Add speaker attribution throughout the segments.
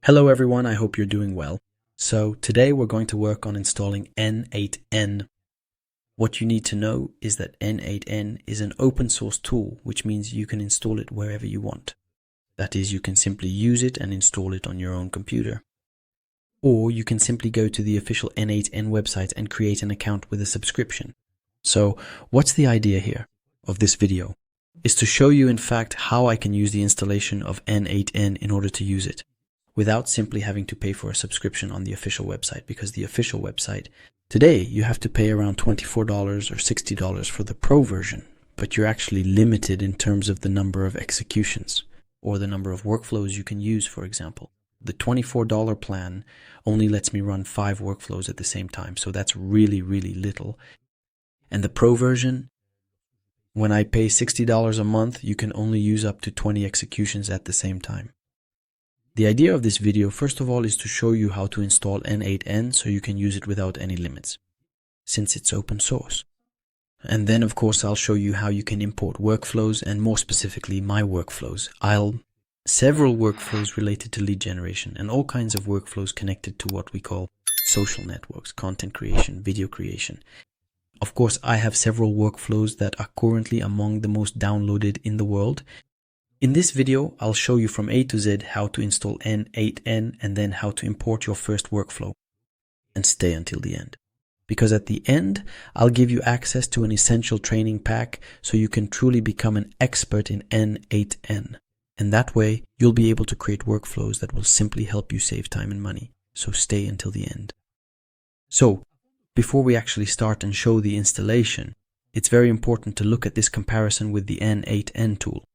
Speaker 1: Hello everyone, I hope you're doing well. So today we're going to work on installing n8n. What you need to know is that n8n is an open source tool, which means you can install it wherever you want. That is, you can simply use it and install it on your own computer. Or you can simply go to the official n8n website and create an account with a subscription. So what's the idea here of this video? Is to show you in fact how I can use the installation of n8n in order to use it, without simply having to pay for a subscription on the official website, because the official website, today you have to pay around $24 or $60 for the pro version, but you're actually limited in terms of the number of executions or the number of workflows you can use, for example. The $24 plan only lets me run 5 workflows at the same time, so that's really, really little. And the pro version, when I pay $60 a month, you can only use up to 20 executions at the same time. The idea of this video, first of all, is to show you how to install n8n so you can use it without any limits, since it's open source. And then, of course, I'll show you how you can import workflows, and more specifically, my workflows. Several workflows related to lead generation and all kinds of workflows connected to what we call social networks, content creation, video creation. Of course, I have several workflows that are currently among the most downloaded in the world. In this video, I'll show you from A to Z how to install n8n and then how to import your first workflow. And stay until the end, because at the end, I'll give you access to an essential training pack so you can truly become an expert in n8n. And that way, you'll be able to create workflows that will simply help you save time and money. So stay until the end. So, before we actually start and show the installation, it's very important to look at this comparison with the n8n tool.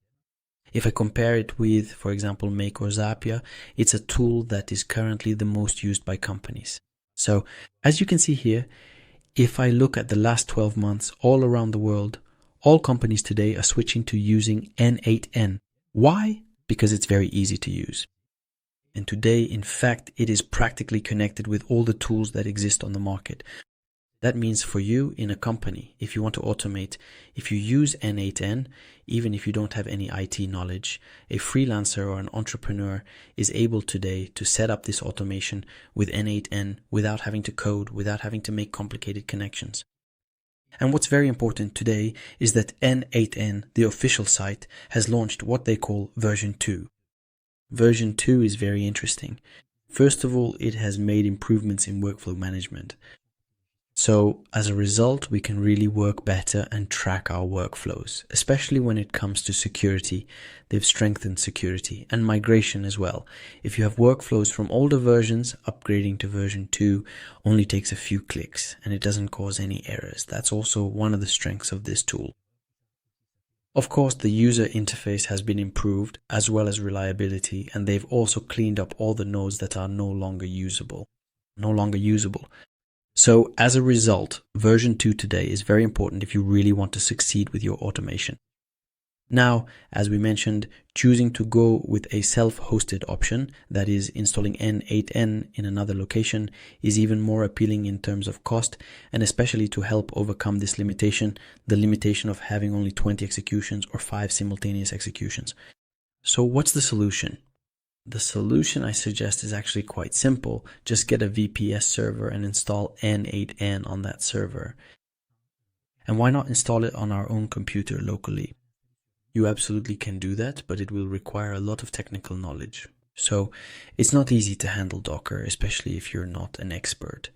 Speaker 1: If I compare it with, for example, Make or Zapier, it's a tool that is currently the most used by companies. So, as you can see here, if I look at the last 12 months all around the world, all companies today are switching to using n8n. Why? Because it's very easy to use. And today, in fact, it is practically connected with all the tools that exist on the market. That means for you in a company, if you want to automate, if you use n8n, even if you don't have any IT knowledge, a freelancer or an entrepreneur is able today to set up this automation with n8n without having to code, without having to make complicated connections. And what's very important today is that n8n, the official site, has launched what they call version 2. Version 2 is very interesting. First of all, it has made improvements in workflow management. So as a result, we can really work better and track our workflows, especially when it comes to security. They've strengthened security and migration as well. If you have workflows from older versions, upgrading to version 2 only takes a few clicks and it doesn't cause any errors. That's also one of the strengths of this tool. Of course, the user interface has been improved as well as reliability, and they've also cleaned up all the nodes that are no longer usable. So as a result, version 2 today is very important if you really want to succeed with your automation. Now, as we mentioned, choosing to go with a self-hosted option, that is installing n8n in another location, is even more appealing in terms of cost, and especially to help overcome this limitation, the limitation of having only 20 executions or 5 simultaneous executions. So what's the solution? The solution I suggest is actually quite simple. Just get a VPS server and install n8n on that server. And why not install it on our own computer locally? You absolutely can do that, but it will require a lot of technical knowledge. So it's not easy to handle Docker, especially if you're not an expert.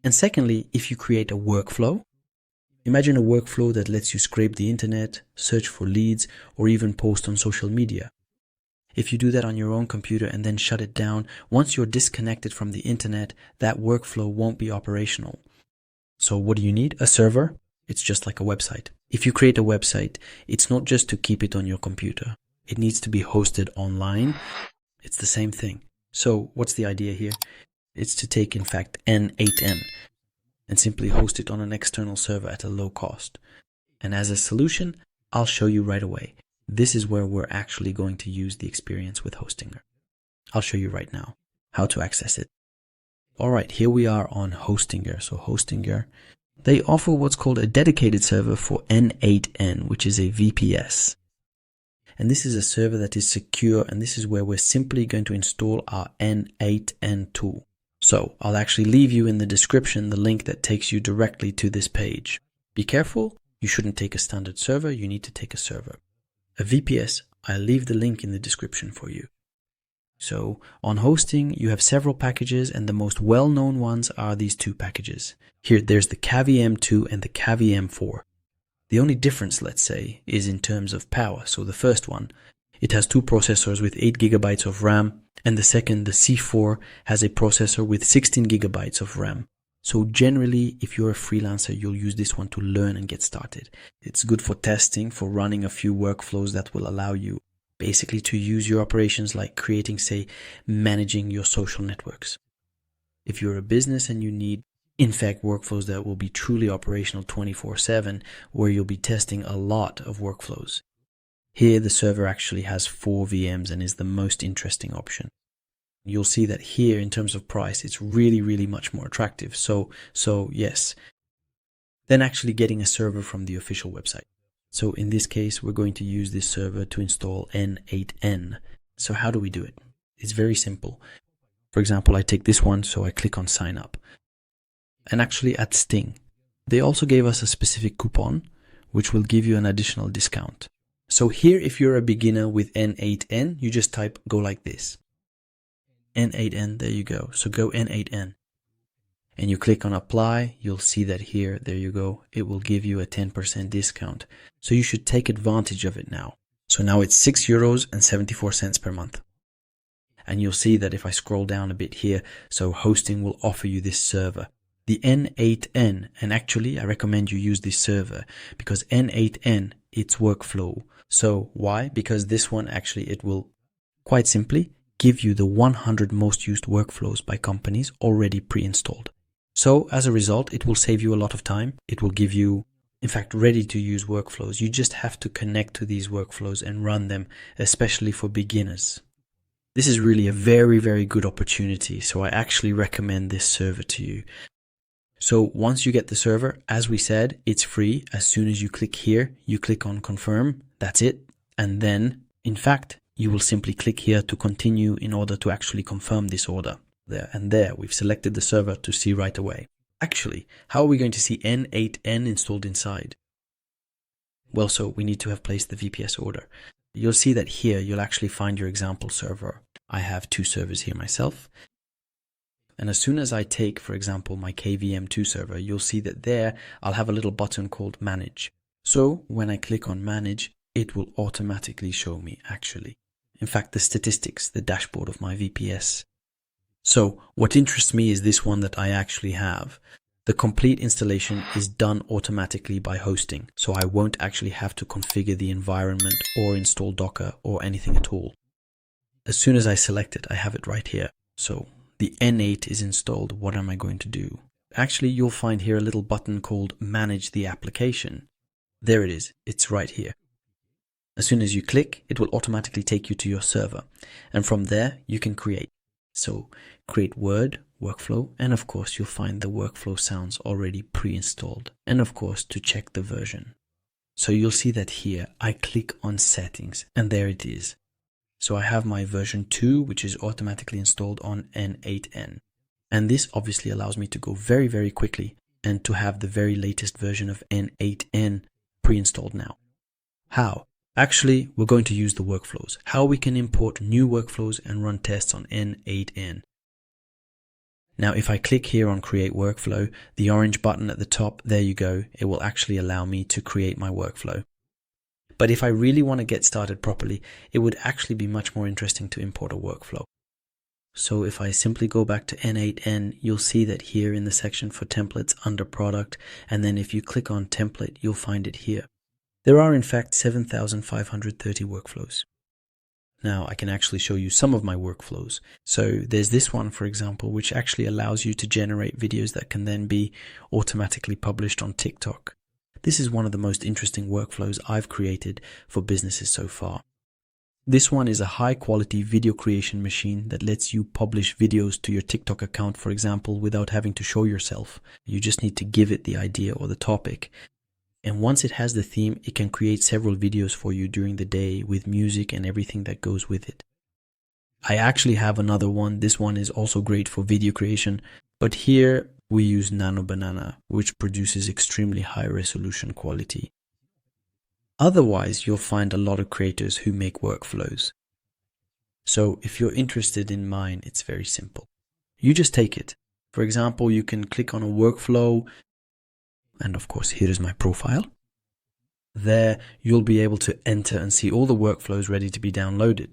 Speaker 1: And secondly, if you create a workflow, imagine a workflow that lets you scrape the internet, search for leads, or even post on social media. If you do that on your own computer and then shut it down, once you're disconnected from the internet, that workflow won't be operational. So what do you need? A server? It's just like a website. If you create a website, it's not just to keep it on your computer. It needs to be hosted online. It's the same thing. So what's the idea here? It's to take, in fact, n8n and simply host it on an external server at a low cost. And as a solution, I'll show you right away. This is where we're actually going to use the experience with Hostinger. I'll show you right now how to access it. All right, here we are on Hostinger. So Hostinger, they offer what's called a dedicated server for n8n, which is a VPS. And this is a server that is secure, and this is where we're simply going to install our n8n tool. So I'll actually leave you in the description the link that takes you directly to this page. Be careful, you shouldn't take a standard server, you need to take a server. A VPS, I'll leave the link in the description for you. So on hosting, you have several packages, and the most well-known ones are these two packages. Here, there's the CAV-M2 and the CAV-M4. The only difference, let's say, is in terms of power. So the first one, it has two processors with 8 GB of RAM, and the second, the C4, has a processor with 16 GB of RAM. So generally, if you're a freelancer, you'll use this one to learn and get started. It's good for testing, for running a few workflows that will allow you basically to use your operations, like creating, say, managing your social networks. If you're a business and you need, in fact, workflows that will be truly operational 24/7, where you'll be testing a lot of workflows. Here, the server actually has 4 VMs and is the most interesting option. You'll see that here, in terms of price, it's really much more attractive. So yes. Then actually getting a server from the official website. So in this case, we're going to use this server to install n8n. So how do we do it? It's very simple. For example, I take this one, so I click on sign up. And actually at Sting, they also gave us a specific coupon, which will give you an additional discount. So here, if you're a beginner with n8n, you just go like this. n8n, there you go. So go n8n. And you click on apply, you'll see that here, there you go, it will give you a 10% discount. So you should take advantage of it now. So now it's €6.74 per month. And you'll see that if I scroll down a bit here, so hosting will offer you this server, the n8n, and actually I recommend you use this server because n8n, it's workflow. So why? Because this one actually, it will quite simply give you the 100 most used workflows by companies already pre-installed. So as a result, it will save you a lot of time. It will give you, in fact, ready to use workflows. You just have to connect to these workflows and run them, especially for beginners. This is really a very good opportunity. So I actually recommend this server to you. So once you get the server, as we said, it's free. As soon as you click here, you click on confirm. That's it. And then, in fact, you will simply click here to continue in order to actually confirm this order. There, we've selected the server to see right away. Actually, how are we going to see n8n installed inside? Well, so we need to have placed the VPS order. You'll see that here, you'll actually find your example server. I have 2 servers here myself. And as soon as I take, for example, my KVM2 server, you'll see that there, I'll have a little button called manage. So when I click on manage, it will automatically show me actually, in fact, the statistics, the dashboard of my VPS. So what interests me is this one that I actually have. The complete installation is done automatically by hosting, so I won't actually have to configure the environment or install Docker or anything at all. As soon as I select it, I have it right here. So the n8 is installed. What am I going to do? Actually, you'll find here a little button called Manage the Application. There it is. It's right here. As soon as you click, it will automatically take you to your server. And from there, you can create. So create Word, workflow, and of course, you'll find the workflow sounds already pre-installed. And of course, to check the version. So you'll see that here, I click on settings and there it is. So I have my version 2, which is automatically installed on n8n. And this obviously allows me to go very quickly and to have the very latest version of n8n pre-installed now. How? Actually, we're going to use the workflows. How we can import new workflows and run tests on n8n. Now, if I click here on create workflow, the orange button at the top, there you go. It will actually allow me to create my workflow. But if I really want to get started properly, it would actually be much more interesting to import a workflow. So if I simply go back to n8n, you'll see that here in the section for templates under product, and then if you click on template, you'll find it here. There are in fact 7,530 workflows. Now I can actually show you some of my workflows. So there's this one, for example, which actually allows you to generate videos that can then be automatically published on TikTok. This is one of the most interesting workflows I've created for businesses so far. This one is a high quality video creation machine that lets you publish videos to your TikTok account, for example, without having to show yourself. You just need to give it the idea or the topic. And once it has the theme, it can create several videos for you during the day with music and everything that goes with it. I actually have another one. This one is also great for video creation, but here we use Nano Banana, which produces extremely high resolution quality. Otherwise, you'll find a lot of creators who make workflows. So if you're interested in mine, it's very simple. You just take it. For example, you can click on a workflow, and of course, here is my profile. There, you'll be able to enter and see all the workflows ready to be downloaded.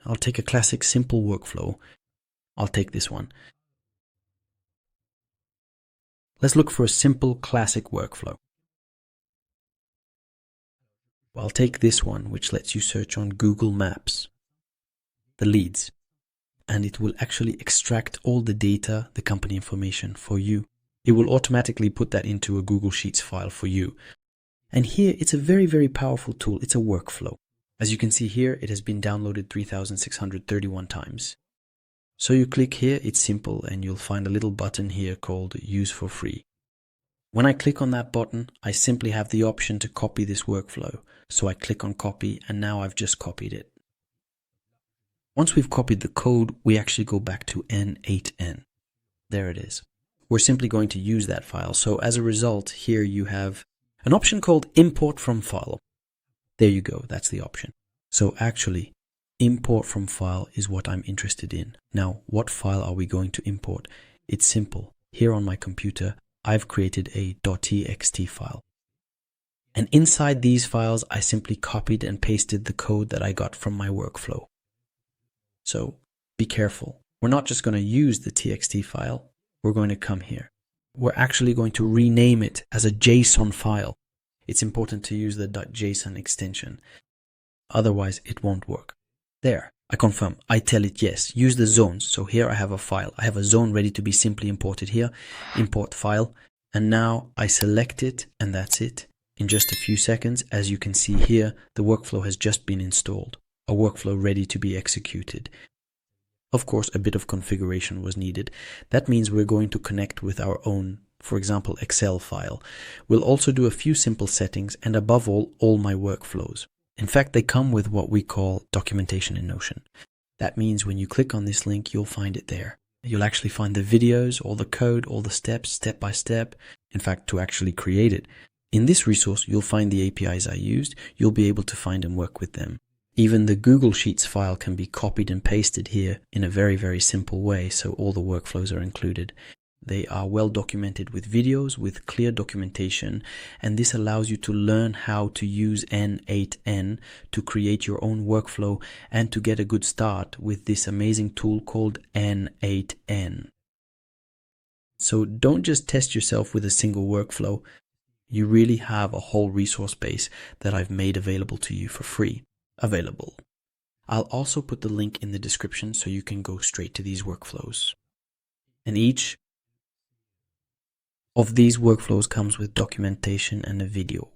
Speaker 1: I'll take a classic simple workflow. I'll take this one. Let's look for a simple classic workflow. I'll take this one, which lets you search on Google Maps, the leads, and it will actually extract all the data, the company information for you. It will automatically put that into a Google Sheets file for you. And here, it's a very, very powerful tool. It's a workflow. As you can see here, it has been downloaded 3,631 times. So you click here, it's simple, and you'll find a little button here called Use for Free. When I click on that button, I simply have the option to copy this workflow. So I click on copy, and now I've just copied it. Once we've copied the code, we actually go back to n8n. There it is. We're simply going to use that file. So as a result, here you have an option called Import from File. There you go, that's the option. So actually, import from file is what I'm interested in. Now, what file are we going to import? It's simple. Here on my computer, I've created a .txt file. And inside these files, I simply copied and pasted the code that I got from my workflow. So be careful. We're not just going to use the txt file. We're going to come here. We're actually going to rename it as a JSON file. It's important to use the .json extension. Otherwise, it won't work. There, I confirm. I tell it yes. Use the zones. So here I have a file. I have a zone ready to be simply imported here. Import file. And now I select it, and that's it. In just a few seconds, as you can see here, the workflow has just been installed. A workflow ready to be executed. Of course, a bit of configuration was needed. That means we're going to connect with our own, for example, Excel file. We'll also do a few simple settings, and above all my workflows. In fact, they come with what we call documentation in Notion. That means when you click on this link, you'll find it there. You'll actually find the videos, all the code, all the steps, step by step, in fact, to actually create it. In this resource, you'll find the APIs I used. You'll be able to find and work with them. Even the Google Sheets file can be copied and pasted here in a very, very simple way, so all the workflows are included. They are well documented with videos, with clear documentation, and this allows you to learn how to use n8n to create your own workflow and to get a good start with this amazing tool called n8n. So don't just test yourself with a single workflow. You really have a whole resource base that I've made available to you for free. Available. I'll also put the link in the description so you can go straight to these workflows. And each of these workflows comes with documentation and a video.